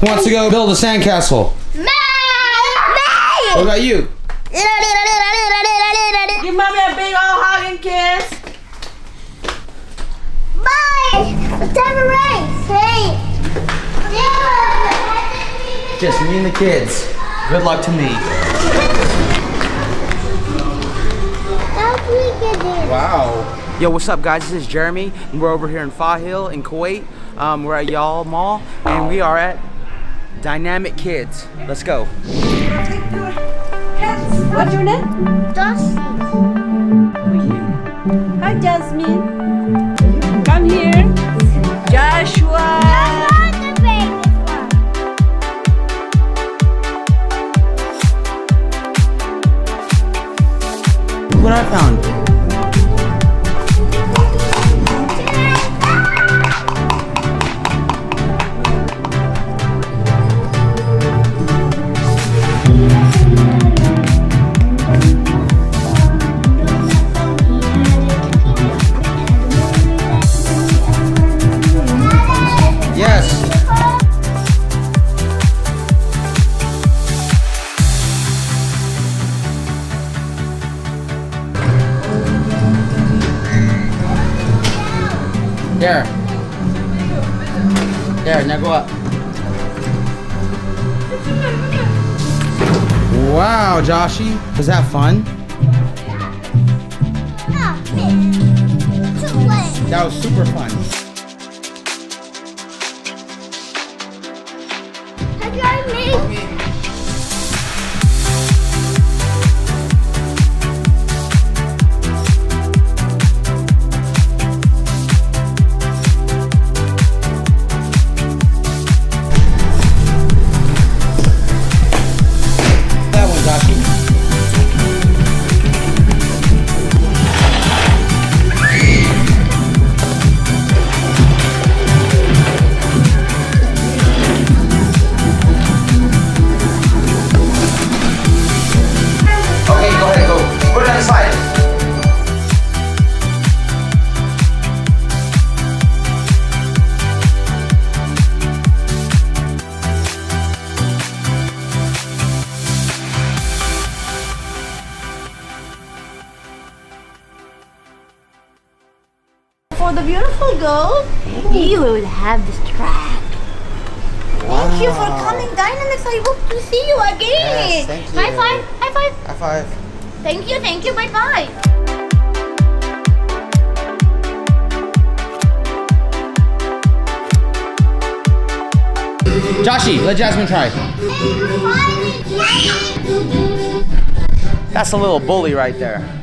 Who wants to go build a sandcastle? Me! What about you? Give mommy a big old hug and kiss. Bye! It's time to race! Hey! Just me and the kids. Good luck to me. Wow. Yo, what's up guys? This is Jeremy and we're over here in Fahaheel in Kuwait. We're at Yaal Mall and we are at Dynamic Kids. Let's go. What's your name? Hi, Jasmine. Come here. Joshua. Look what I found. Yes. There. There, now go up. Wow, Joshy. Was that fun? That was super fun. That one, Joshy. Okay, go ahead, go. Put it on the side. For the beautiful girl, you will have this track. Thank you for coming, Dynamics. I hope to see you again. Yes, thank you. High five, high five. High five. Thank you, bye bye. Joshy, let Jasmine try. That's a little bully right there.